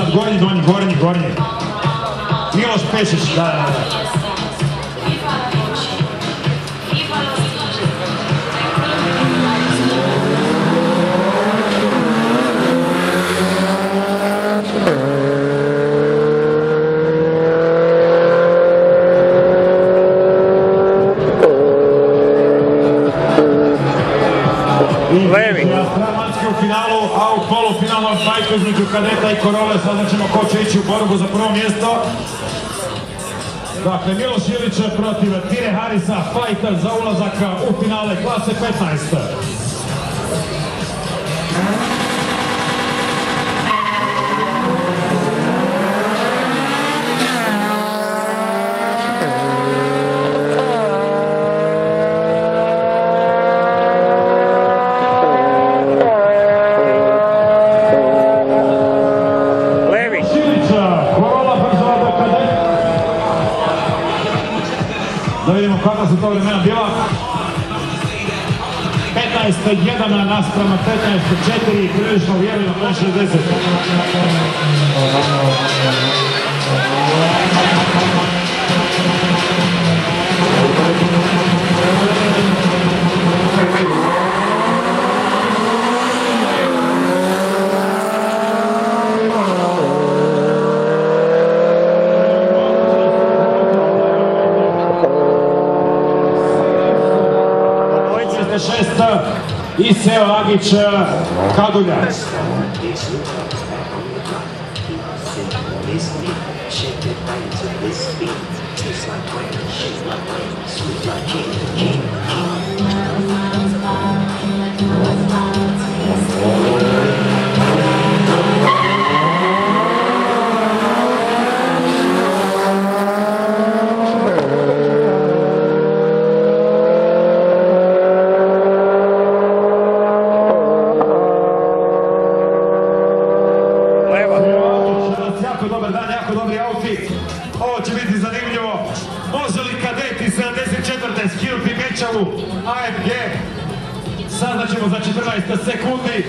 sad gornji, donji, gornji. Miloš Pešić, da. Levi. Stramanski u finalu, a u polufinalnom fajtu između kadeta i Korole saznaćemo ko će ići u borbu za prvo mjesto. Dakle, Miloš Ilić protiv Tire Harisa, fajta za ulazak u finale klase 15. Da vidimo kakva su to vremena bila. 15:1 naspram 15:4, prilično uvjerljivo na 60. I Seo Agić Kadulja. Dobar dan, jako dobri outfit. Ovo će biti zanimljivo. Može li kadeti 74. skinuti mečavu AMG? Saznaćemo za 14 sekundi.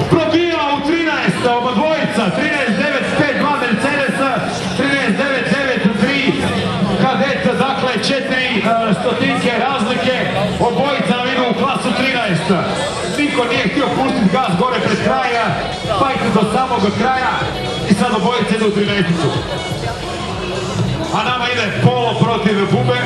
Probijala u 13. oba dvojica, 13.952 Mercedes, 13.993 kadet, dakle 4 stotinke razlike, obojica nam idu u klasu 13. Niko nije htio pustiti gas gore pred kraja, fajt do samog kraja i sad obojica idu u 13. A nama ide Polo protiv Bube.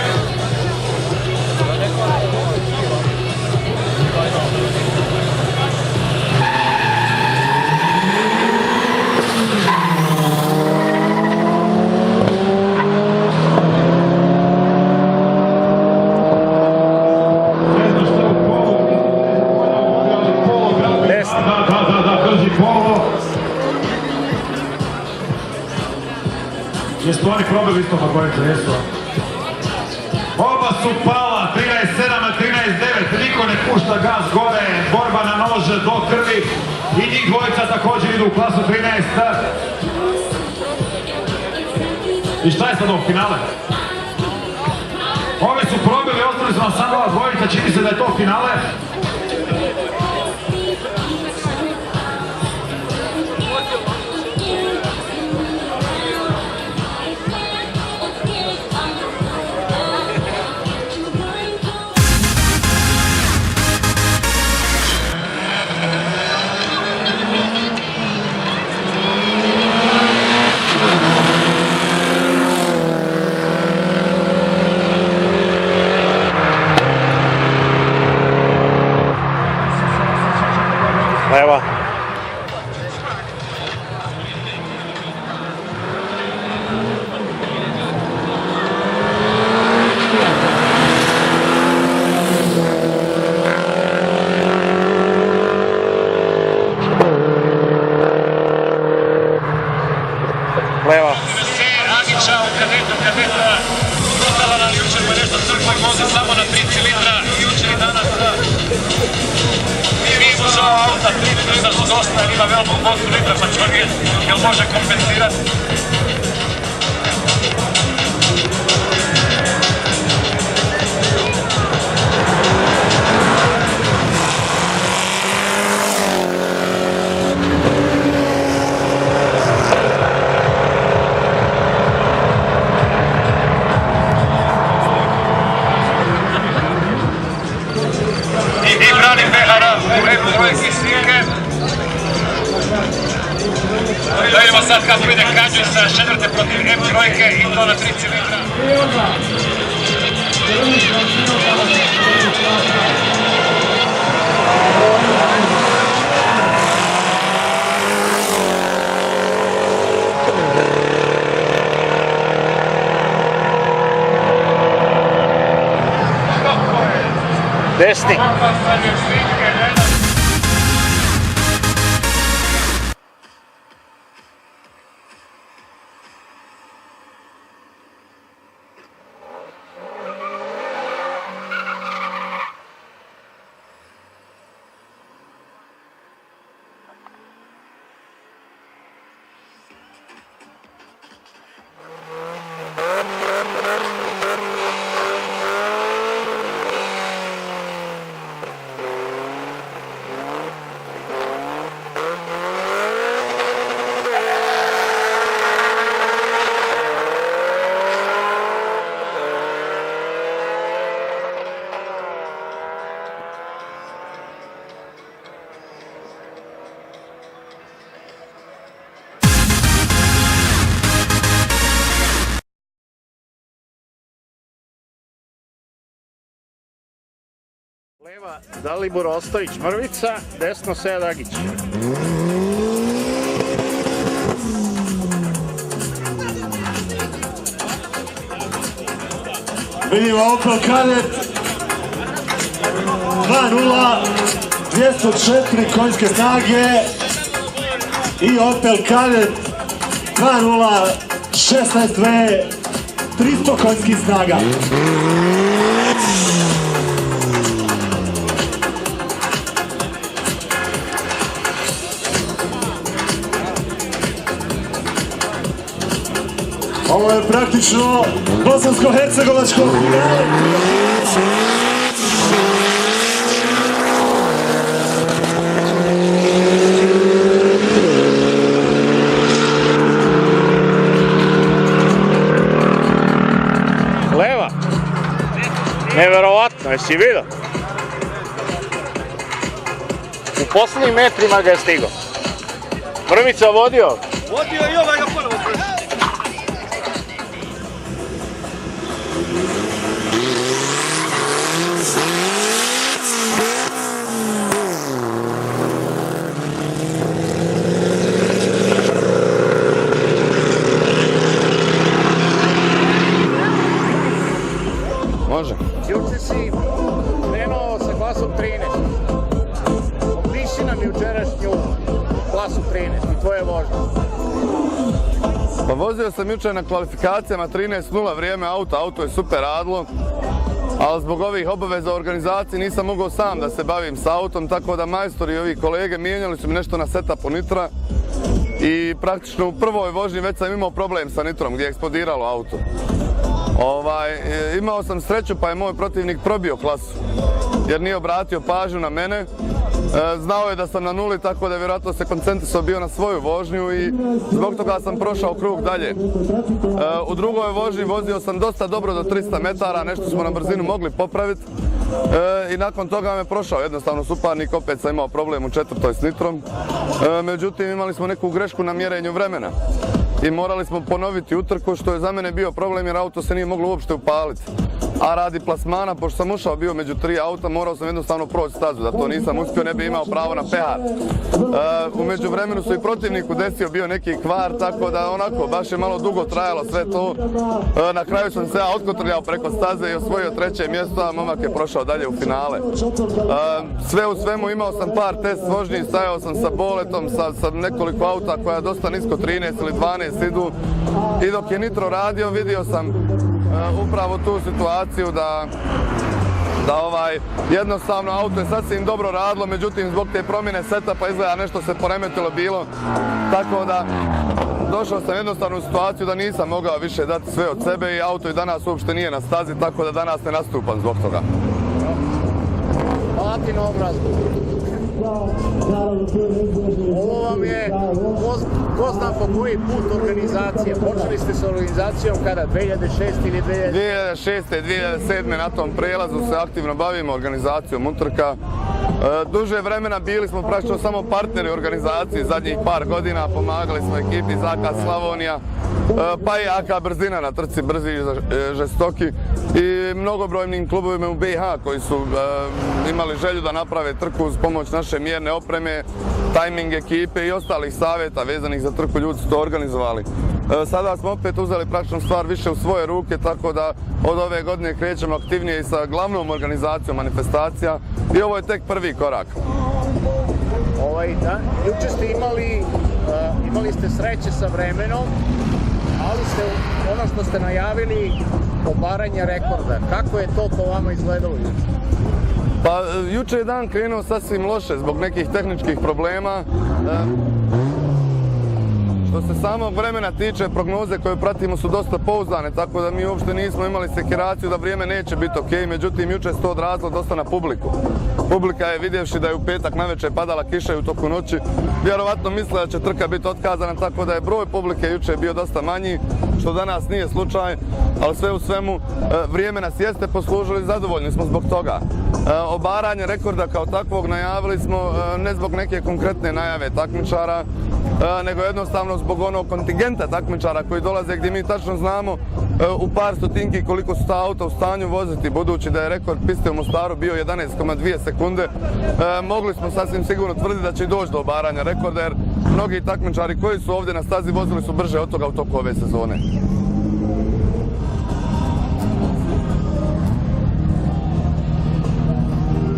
Jesu oni probili isto Magovica, jesu? Oba su pala, 13.7 a 13.9, niko ne pušta gas gore, borba na nože do krvi i njih dvojica također idu u klasu 13. I šta je sad ovo finale? Ovi su probili, ostali su nam samo ova dvojica, čini se da je to finale. Evo. Leva. Agića u kadeta, totalna dosta jer ima veliku bocu litra pa će vidjeti jel može kompensirati. I brani Behara u M3 snijege. Da vidimo sad kako ide Kađe sa četvrte protiv M3 i to na 3 cilindra. Desni. Leva Dalibor Ostojić Mrvica, desno Sead Agić. Vidimo Opel Kadett 2.0, 204 konjske snage i Opel Kadett 2.0, 16V, 300 konjskih snaga. Ovo je praktično bosansko-hercegovačko finale. Leva. Neverovatno, jesi vidio? U posljednjim metrima ga je stigao. Mrvica vodio. Vodio i ovaj ga ponovo prvi. Može. Juče si krenuo sa klasom 13. Opiši nam jučerašnju klasu 13 i tvoje vožnje. Pa vozio sam jučer na kvalifikacijama 13.0 vrijeme auto je super radilo, ali zbog ovih obaveza organizacije nisam mogao sam da se bavim s autom, tako da majstori i ovi kolege mijenjali su mi nešto na setupu nitra i praktično u prvoj vožnji već sam imao problem sa nitrom gdje je eksplodiralo auto. Imao sam sreću pa je moj protivnik probio klasu jer nije obratio pažnju na mene. Znao je da sam na nuli, tako da je vjerojatno se koncentrisao bio na svoju vožnju i zbog toga sam prošao krug dalje. U drugoj vožnji vozio sam dosta dobro do 300 metara, nešto smo na brzinu mogli popraviti i nakon toga me prošao jednostavno suparnik, opet sam imao problem u četvrtoj s nitrom. Međutim, imali smo neku grešku na mjerenju vremena i morali smo ponoviti utrku, što je za mene bio problem jer auto se nije moglo uopšte upaliti. A radi plasmana, pošto sam ušao bio među 3 auta, morao sam jednostavno proći stazu, da to nisam uspio, ne bi imao pravo na pehar. U međuvremenu su i protivniku desio bio neki kvar, tako da onako, baš je malo dugo trajalo sve to. Na kraju sam se ja otkotrljao preko staze i osvojio 3. mjesto, a momak je prošao dalje u finale. Sve u svemu imao sam par test vožnji, stajao sam sa Boletom, sa nekoliko auta koja dosta nisko, 13 ili 12 idu. I dok je nitro radio, vidio sam upravo tu situaciju da da jednostavno auto je sasvim dobro radilo, međutim zbog te promjene setupa izgleda nešto se poremetilo bilo, tako da došao sam jednostavno u situaciju da nisam mogao više dati sve od sebe i auto i danas uopšte nije na stazi, tako da danas ne nastupam zbog toga. Hvala ti na obrazku. Ovo vam je, ko zna po koji put organizacija. Počeli ste s organizacijom kada? 2006 ili 2006. 2007. na tom prelazu se aktivno bavimo organizacijom utrka. Duže vremena bili smo praktično samo partneri organizacije zadnjih par godina, pomagali smo ekipi ZK Slavonija, pa i AK Brzina na trci Brzi i Žestoki i mnogobrojnim klubovima u BiH koji su imali želju da naprave trku uz pomoć naše mjerne opreme, tajming ekipe i ostalih savjeta vezanih za trku, ljudi su to organizovali. Sada smo opet uzeli praktično stvar više u svoje ruke, tako da od ove godine krećemo aktivnije i sa glavnom organizacijom manifestacija i ovo je tek prvi korak. Da, juče ste imali ste sreće sa vremenom, ali ste ono što ste najavili, obaranje rekorda. Kako je to po vama izgledalo juče? Pa juče je dan krenuo sasvim loše zbog nekih tehničkih problema. Što se samog vremena tiče, prognoze koje pratimo su dosta pouzdane, tako da mi uopšte nismo imali sekiraciju da vrijeme neće biti ok, međutim juče se to odrazilo dosta na publiku. Publika je vidjevši da je u petak navečer padala kiša i u toku noći, vjerovatno mislila da će trka biti otkazana, tako da je broj publike juče bio dosta manji, što danas nije slučaj, ali sve u svemu vrijeme nas jeste poslužilo i zadovoljni smo zbog toga. Obaranje rekorda kao takvog najavili smo ne zbog neke konkretne najave takmičara, nego jednostavno zbog onog kontingenta takmičara koji dolaze gdje mi tačno znamo u par stotinki koliko su ta auta u stanju voziti, budući da je rekord piste u Mostaru bio 11,2 sekunde, mogli smo sasvim sigurno tvrditi da će doći do obaranja rekorda, jer mnogi takmičari koji su ovdje na stazi vozili su brže od toga u toku ove sezone.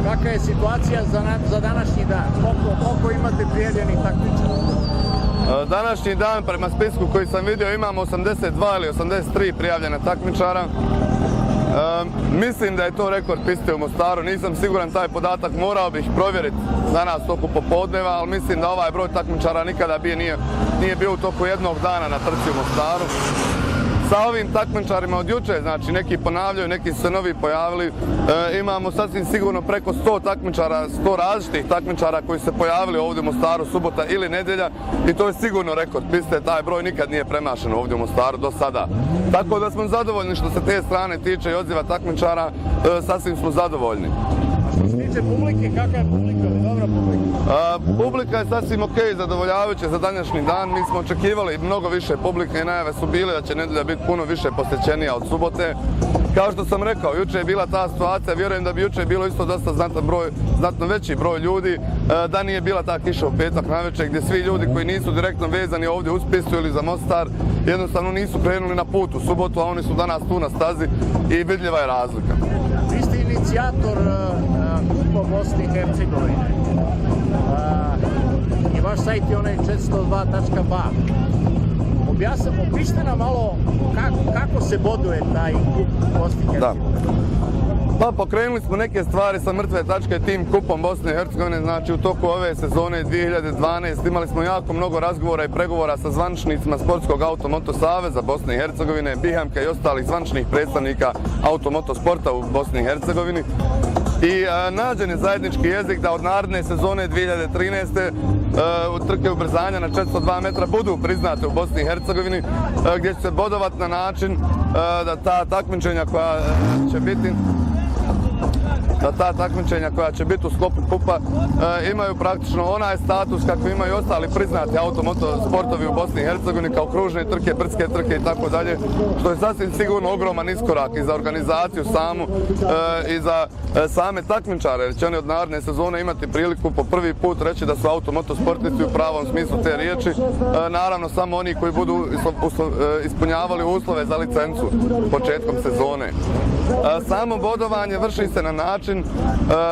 Kakva je situacija za današnji dan? Koliko imate prijavljenih takmičara? Današnji dan, prema spisku koji sam vidio, imamo 82 ili 83 prijavljena takmičara. Mislim da je to rekord piste u Mostaru, nisam siguran taj podatak, morao bih provjeriti danas toku popodneva, ali mislim da ovaj broj takmičara nikada nije bio u toku jednog dana na trci u Mostaru. Sa ovim takmičarima od juče, znači neki ponavljaju, neki su se novi pojavili, imamo sasvim sigurno preko 100 takmičara, 100 različitih takmičara koji se pojavili ovdje u Mostaru subota ili nedjelja i to je sigurno rekord piste, taj broj nikad nije premašen ovdje u Mostaru do sada. Tako da smo zadovoljni što se te strane tiče i odziva takmičara, sasvim smo zadovoljni. Što se tiče publike, kakva je publika? Dobra publika? Publika je sasvim ok, zadovoljavajuća za današnji dan. Mi smo očekivali mnogo više publike i najave su bile da će nedjelja biti puno više posjećenija od subote. Kao što sam rekao, juče je bila ta situacija, vjerujem da bi juče bilo isto dosta znatno veći broj ljudi da nije bila ta kiša u petak navečer, gdje svi ljudi koji nisu direktno vezani ovdje uz pistu ili za Mostar jednostavno nisu krenuli na put u subotu, a oni su danas tu na stazi i vidljiva je razlika. Vi ste inicijator Kupa Bosne i Hercegovine i vaš sajt je onaj 402.ba. Opišite nam malo kako se boduje taj Kup Bosne i Hercegovine. Pa pokrenuli smo neke stvari sa mrtve tačke tim Kupom Bosne i Hercegovine, znači u toku ove sezone 2012 imali smo jako mnogo razgovora i pregovora sa zvaničnicima Sportskog automoto saveza Bosne i Hercegovine, Bihamka i ostalih zvaničnih predstavnika automoto sporta u Bosni i Hercegovini. I nađen je zajednički jezik da od naredne sezone 2013. Trke ubrzanja na 402 metra budu priznate u Bosni i Hercegovini, gdje će se bodovati na način da ta takmičenja koja će biti u sklopu Kupa imaju praktično onaj status kako imaju ostali priznati automoto sportovi u Bosni i Hercegovini kao kružne trke, brdske trke i tako dalje, što je sasvim sigurno ogroman iskorak i za organizaciju samu i za same takmičare, jer će oni od naredne sezone imati priliku po prvi put reći da su automoto sportisti u pravom smislu te riječi, naravno samo oni koji budu ispunjavali uslove za licencu početkom sezone. Samo bodovanje vrši se na način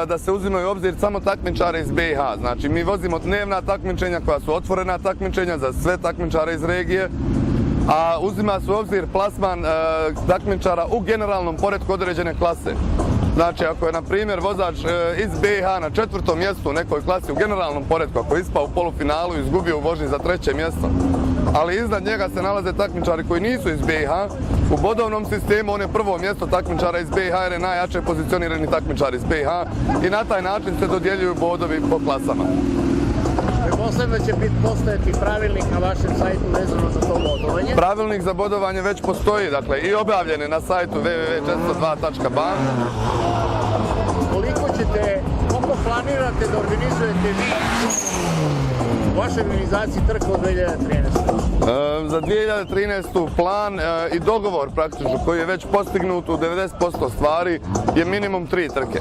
da se uzimaju u obzir samo takmičare iz BiH. Znači mi vozimo dnevna takmičenja koja su otvorena takmičenja za sve takmičare iz regije, a uzima se u obzir plasman takmičara u generalnom poretku određene klase. Znači, ako je, na primjer, vozač iz BiH na 4. mjestu u nekoj klasi u generalnom poretku, ako je ispao u polufinalu i izgubio u vožnji za 3. mjesto, ali iznad njega se nalaze takmičari koji nisu iz BiH, u bodovnom sistemu on je prvo mjesto takmičara iz BiH jer je najjače pozicionirani takmičar iz BiH i na taj način se dodjeljuju bodovi po klasama. Pretpostavljam da će postojati pravilnik na vašem sajtu vezano za to bodovanje. Pravilnik za bodovanje već postoji, dakle, i objavljen je na sajtu www.402.ba. Koliko planirate da organizujete vi u vašoj organizaciji trke od 2013? Za 2013. plan i dogovor praktično koji je već postignut u 90% stvari je minimum 3 trke.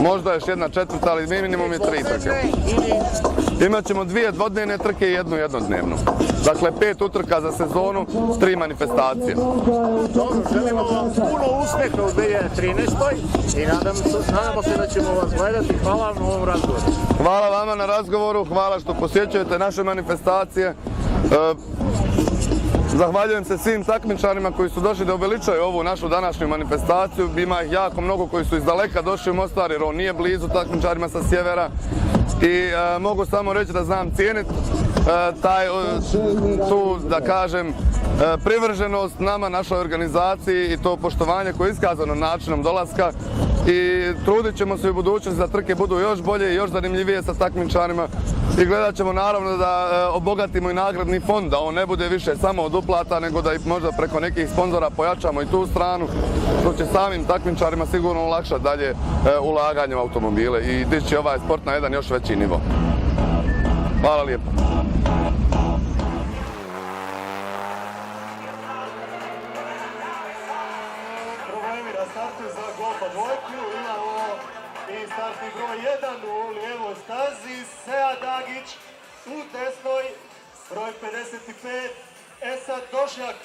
Možda još jedna četvrta, ali minimum je 3 trke. Imaćemo 2 dvodnevne trke i 1 jednodnevnu. Dakle, 5 utrka za sezonu, 3 manifestacije. Dobro, želimo vam puno uspjeha u 2013. i nadamo se da ćemo vas gledati. Hvala vam na ovom razgovoru. Hvala vama na razgovoru, hvala što posjećujete naše manifestacije. Zahvaljujem se svim takmičarima koji su došli da uveličaju ovu našu današnju manifestaciju. Ima ih jako mnogo koji su iz daleka došli u Mostar jer on nije blizu takmičarima sa sjevera. I mogu samo reći da znam cijeniti tu, da kažem, privrženost nama, našoj organizaciji i to poštovanje koje je iskazano načinom dolaska. I trudit ćemo se u budućnosti da trke budu još bolje i još zanimljivije sa takmičarima. I gledat ćemo naravno da obogatimo i nagradni fond, da on ne bude više samo od uplata, nego da i možda preko nekih sponzora pojačamo i tu stranu, što će samim takmičarima sigurno olakšati dalje ulaganje u automobile i dići ovaj sport na jedan još veći nivo. Hvala lijepo. Problemi na startu za Golfa dvojku, imamo i startni broj 1 u lijevoj stazi, Sead Dagić, u desnoj broj 55, Esad Došjak.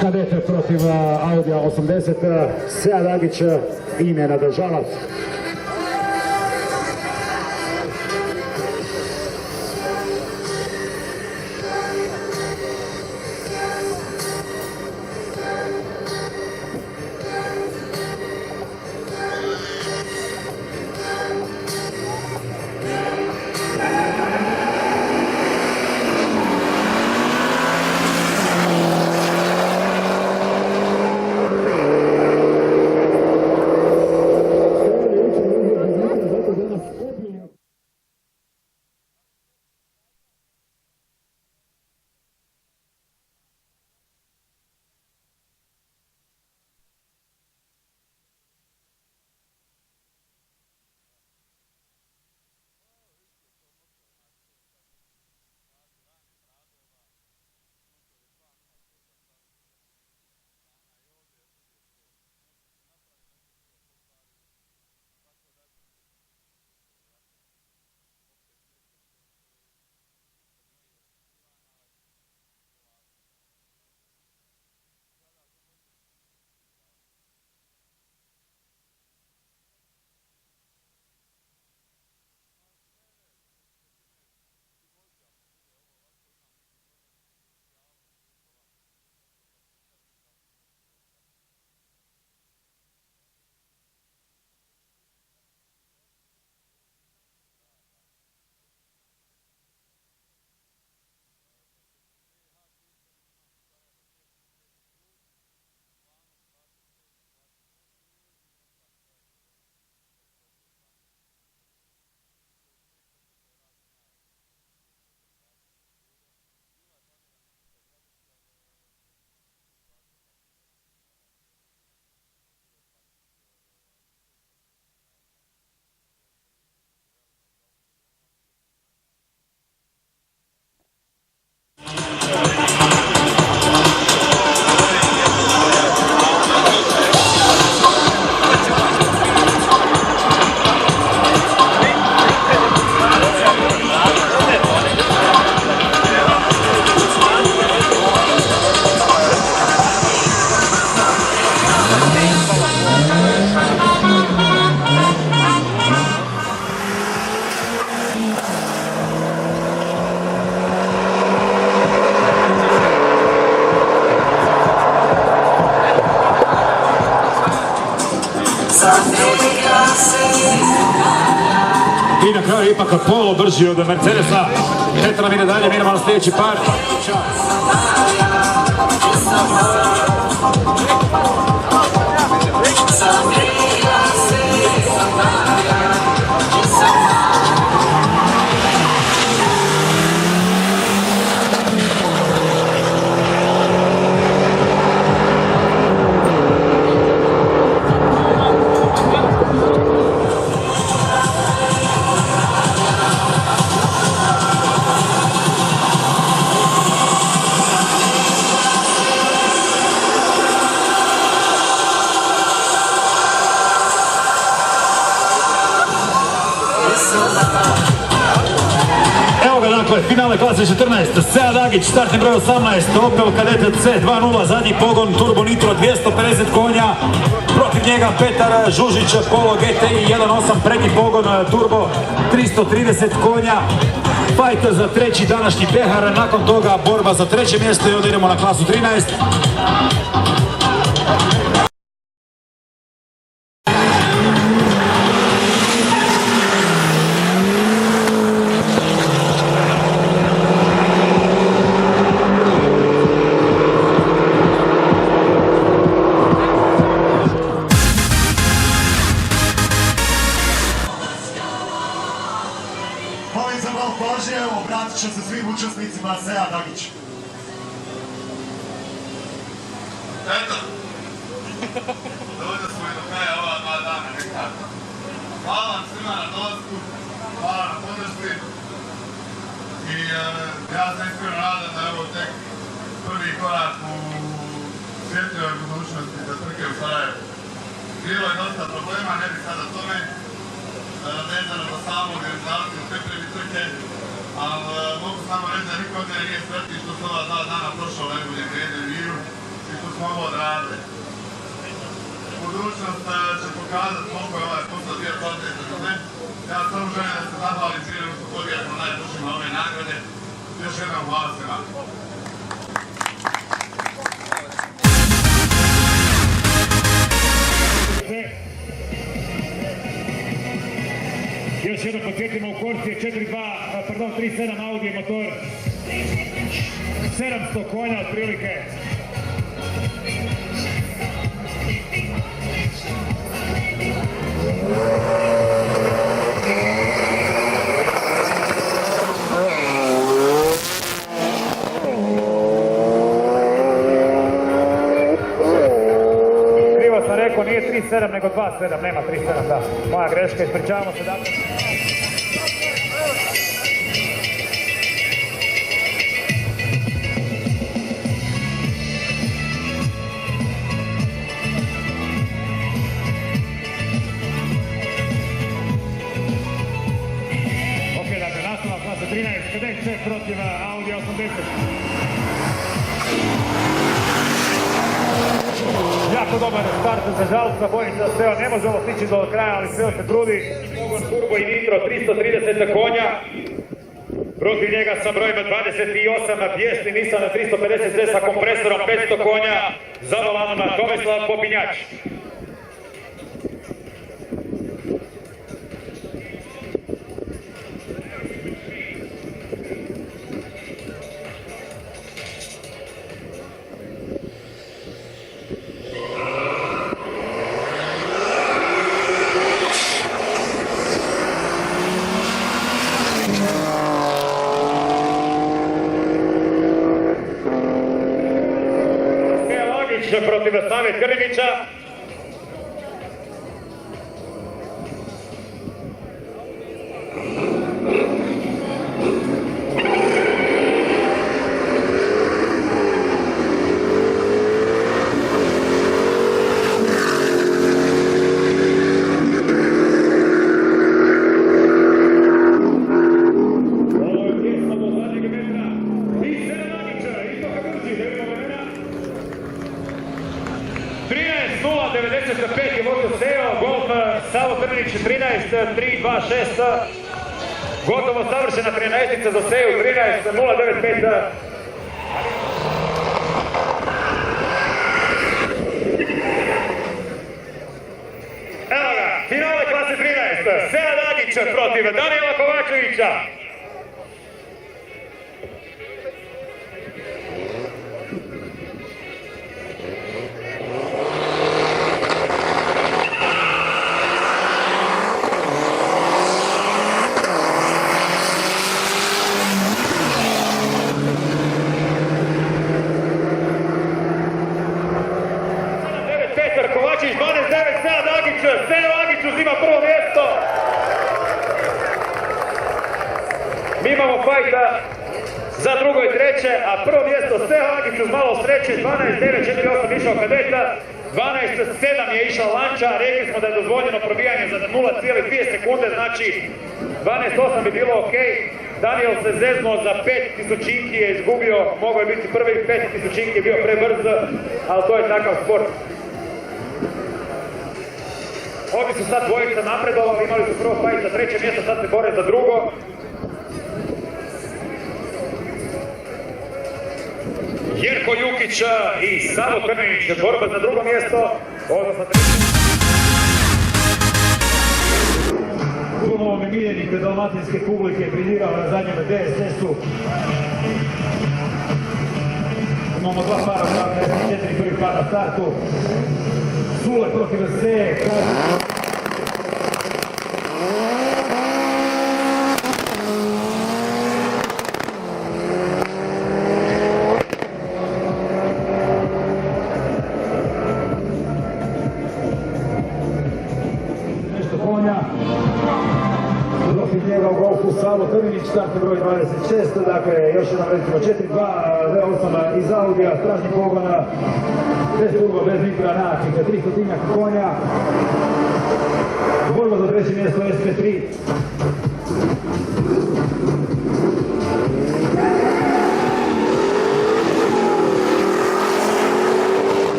Kadete protiv Audija 80, Sead Dagić i Nenad Žalac. i na kraju ipak Polo brži od Mercedesa. Eto nam ide dalje, mi idemo na sljedeći par. Evo ga dakle, finale klase 14, Sead Agić, startni broj 18, Opel Kadett C2.0, zadnji pogon, Turbo Nitro 250 konja, protiv njega Petar Žužić, Polo GTI 1.8, prednji pogon, Turbo 330 konja, fajt za treći današnji pehar, nakon toga borba za treće mjesto i onda idemo na klasu 13. Molim za malo pažnje, obratit ću se svim učesnicima Sead Agić. Eto, dođe smo i do kraja ova 2 dana nekako. Hvala vam svima na dolasku, hvala na podršci i ja sam iskreno nadam da je ovo tek prvi korak u svjetljivoj budućnosti za trke u Sarajevu. Bilo je dosta problema, ne bih sada tome, vezano za samu organizaciju pripremi trke, ali mogu samo reći da niko ovdje nije sretni što su ova 2 dana prošao u najboljem redu i miru i što smo ovo odradili. Budućnost će pokazati koliko je ovaj posao bio kvalitetan za mene. Ja samo želim da se zahvalim svima što pobijamo najboljšima ove nagrade. Još jednom hvala svima. Još jednom podsjetimo, u Corsi je 3.7 Audi motor, 700 konja otprilike. Krivo sam rekao, nije 3.7 nego 2.7, nema 3.7, da. Moja greška, ispričavamo se da. Klasa 13, Kadett C protiv Audi 80. Jako dobar start za žalca, bojim se da Seo ne može ovo stići do kraja, ali Seo se trudi. Pogon Turbo i Nitro, 330 konja. Protiv njega sa brojima 28, bijesni Nissan 350D sa kompresorom 500 konja, za volanom Tomislav Popinjač. Protiv Save Krimića. je vozio Seo, Golf Savo Krnić 13.326, gotovo savršena 13-ica za Seo 13.095. Evo ga, finale klase 13, Sead Agić Dagić protiv Danijela Kovačevića. Kovačić 12-9, Sead Agić, Sead Agić uzima prvo mjesto. Mi imamo fajta za drugo i treće, a prvo mjesto Sead Agić uz malo sreće, 12-9, 4-8 išao kadeta, 12-7 je išao Lanča, rekli smo da je dozvoljeno probijanje za 0,2 sekunde, znači 12-8 bi bilo ok. Daniel se zeznuo za 5 tisućinki, je izgubio, mogao je biti prvi, 5 tisućinki je bio prebrz, ali to je takav sport. Ovi su sad dvojica napredovali, imali su prvo fajt za treće mjesto, sad se bore za drugo. Jerko Jukić i Savo Krninić, borba za drugo mjesto, odnosno treće. Puno mi miljenik dalmatinske publike pridivao na zadnjem DSS-u. Imamo dva para u startu, 4 prvi par na startu. Sule protiv Seje, nešto konja. Protiv njega u golfu Savo Krninić, startni broj 26, dakle još jedan recimo 4-2, V8 iz Audija, stražnji pogona, bez turbo, bez mikra, način, 300 konja. Borba za treće mjesto SP3.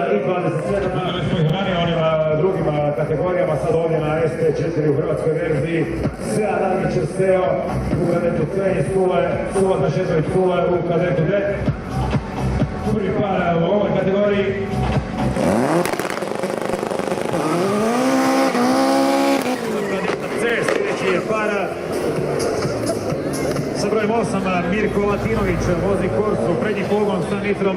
I 27 ranije onim drugim kategorijama, sad ovdje na ST4 u hrvatskoj verziji. Sead Agić Seo u kadetu C i Sula Zašetović Sule u kadetu D. Prvi par u ovoj kategoriji. Kadeta C, sljedeći je par sa brojem 8 Mirko Latinović, vozi Korsu, prednji pogon sa nitrom.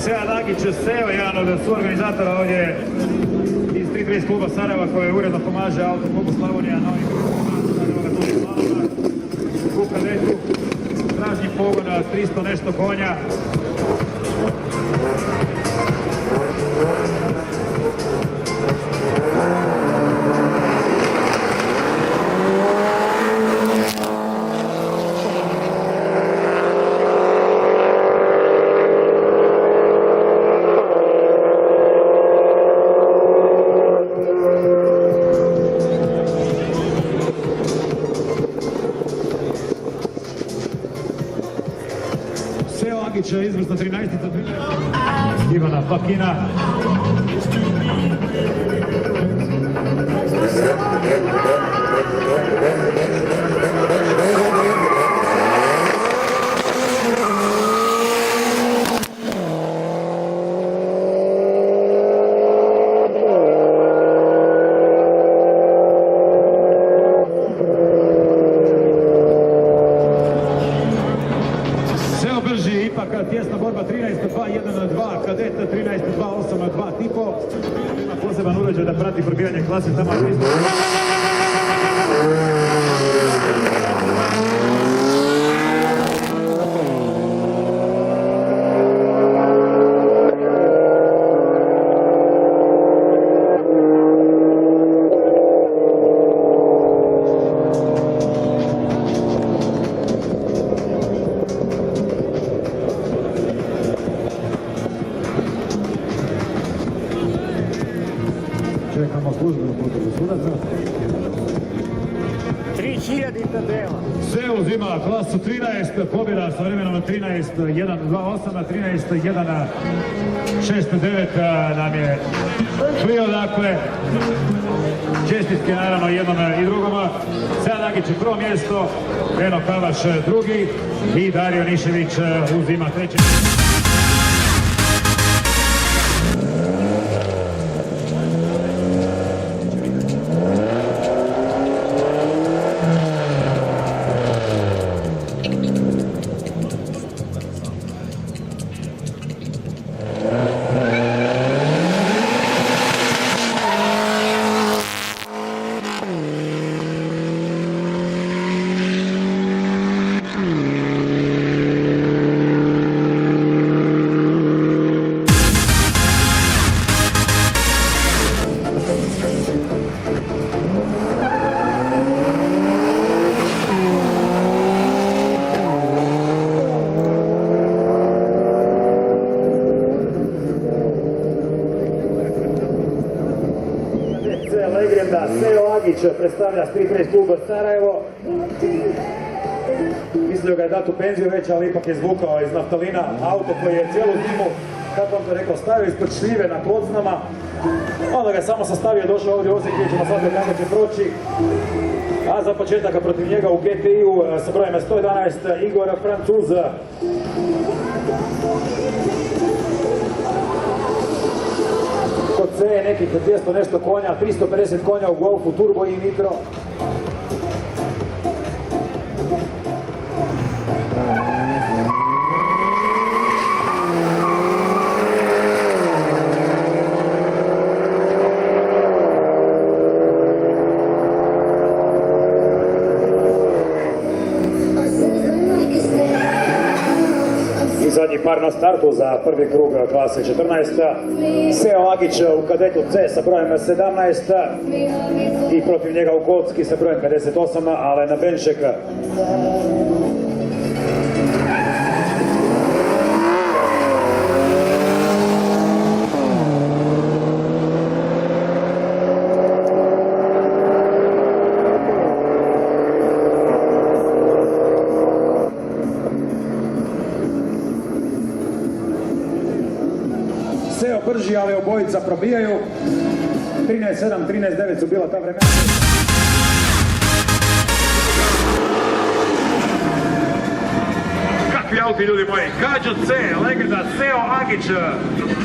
Sead Agić Seo, jedan od suorganizatora ovdje iz 330 kluba Sarajeva koji uredno pomaže Autoklubu Slavonija na ovim u kadetu. Stražnji pogon, 300 nešto konja. Agić izvrsno 13. Ivana Fakina. Tjesna borba 13-2-1-2, kadeta 13-2-8-2 tipo. Ima poseban uređaj da prati probijanje klase tamo. Čekamo službenu potrebu sudaca. hiljadita dela. Sve uzima klasu 13, pobjeda sa vremenom 13.1.28 na 13.1.609 nam je Clio, dakle. Čestitke naravno jednom i drugoma. Sead Agić je prvo mjesto, Eno Kavaš drugi i Dario Nišević uzima treće. Legenda Seo Agić predstavlja Street Race klub Sarajevo. Mislio ga je dati u penziju već, ali ipak je zvukao iz naftalina auto koji je cijelu zimu, kako vam to rekao, stavio ispod šljive na kloznama. Onda ga je samo sastavio, došao ovdje u Osijek, gdje ćemo sad kako će proći. A za početak protiv njega u GTI-u sa brojem 111 Igor Francuz. Kod C je nekih 200 nešto konja, 350 konja u Golfu, Turbo i Nitro. Zadnji par na startu za prvi krug klase 14. Seo Agić u kadetu C sa brojem 17 i protiv njega u kocki sa brojem 58, Alena Benšek. Seo brži, ali obojica probijaju. 13.7, 13.9 su bila ta vremena. Kakvi auti, ljudi moji? Kađo C, legenda Seo Agić,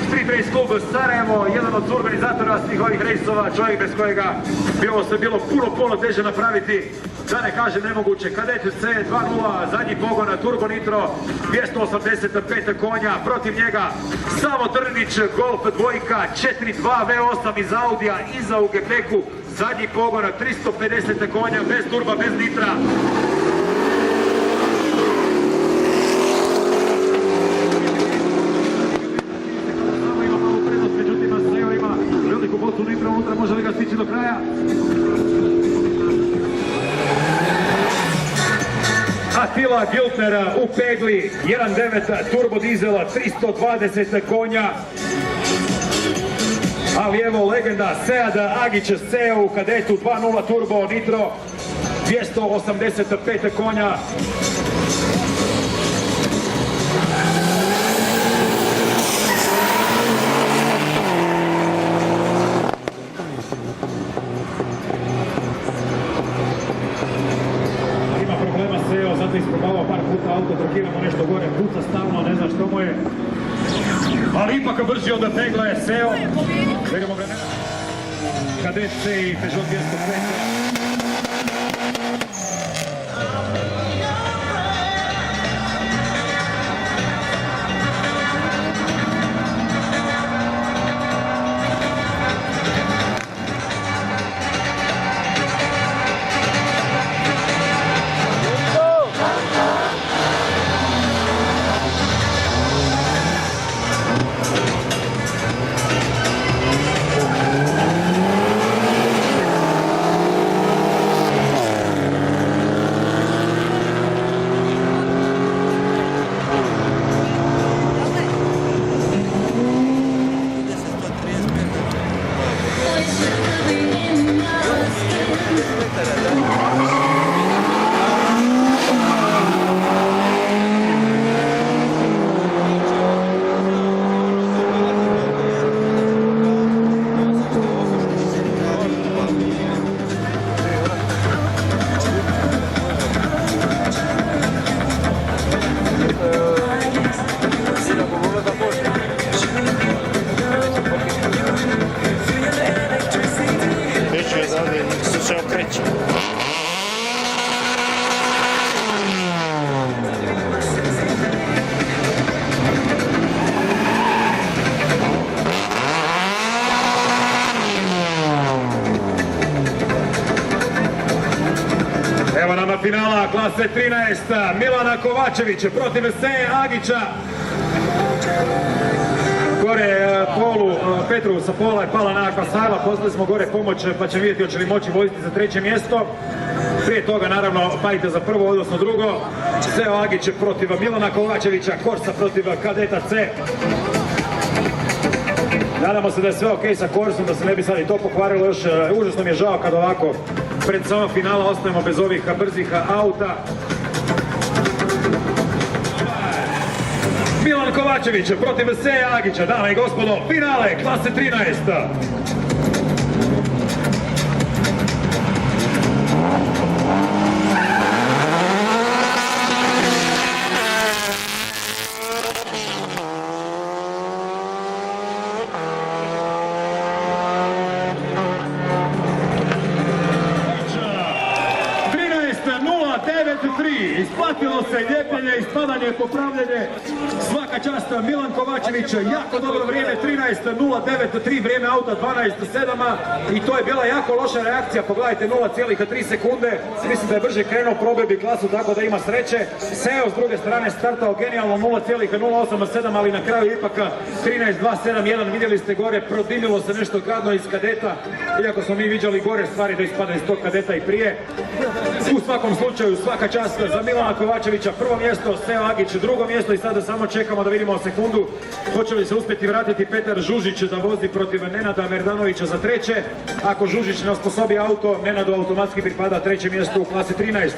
Street Race klub Sarajevo, jedan od organizatora svih ovih rejsova, čovjek bez kojega bi ovo sve bilo puno teže napraviti, da ne kažem nemoguće. Kadet C 2.0, zadnji pogon, Turbo Nitro, 285 konja, protiv njega Savo Trnić, Golf dvojka, 4.2 V8 iz Audija, iza u GP-ku, zadnji pogon, 350 konja, bez turba, bez nitra. Unutra, može li ga stići do kraja? Attila Giltner u pegli, 1.9 turbo dizela, 320 konja. Ali evo legenda Sead Agić Seo u kadetu 2.0 turbo nitro, 285 konja. Zato isprobavao par puta auto, trokiramo nešto gore, puca stalno, ne znam što mu je. Ali ipak brži od Pegla je Seo. Gledamo vremena. Kadet C i Peugeot 205. klase 13, Milana Kovačević protiv Seje Agića. Gore Polu, Petru sa pola je pala nekakva sajla, poslali smo gore pomoć pa ćemo vidjeti hoće li moći voziti za treće mjesto. Prije toga naravno pajte za prvo, odnosno drugo. Seo Agić protiv Milana Kovačevića, Korsa protiv kadeta C. Nadamo se da je sve ok sa Korsom, da se ne bi sad i to pokvarilo još. Užasno mi je žao kad ovako pred samog finala ostajemo bez ovih brzih auta. Milan Kovačević protiv Seja Agića, dame i gospodo, finale klase 13. Isplatilo se ljepljenje, ispadanje, popravljanje. Svaka čast Milan Kovačević, jako dobro vrijeme, 13.09.3, vrijeme auta 12.7 i to je bila jako loša reakcija, pogledajte 0,3 sekunde, mislim da je brže krenuo, probio bi klasu tako da ima sreće. Seo s druge strane startao genijalno 0,087, ali na kraju ipak 13.271, vidjeli ste gore, prodimilo se nešto gadno iz kadeta, iako smo mi viđali gore stvari da ispada iz tog kadeta i prije. U svakom slučaju svaka čast za Milana Kovačevića, prvo mjesto, Seo Agić drugo mjesto i sada samo čekamo da vidimo sekundu hoće li se uspjeti vratiti Petar Žužić da vozi protiv Nenada Merdanovića za treće. Ako Žužić ne osposobi auto, Nenadu automatski pripada treće mjesto u klasi 13.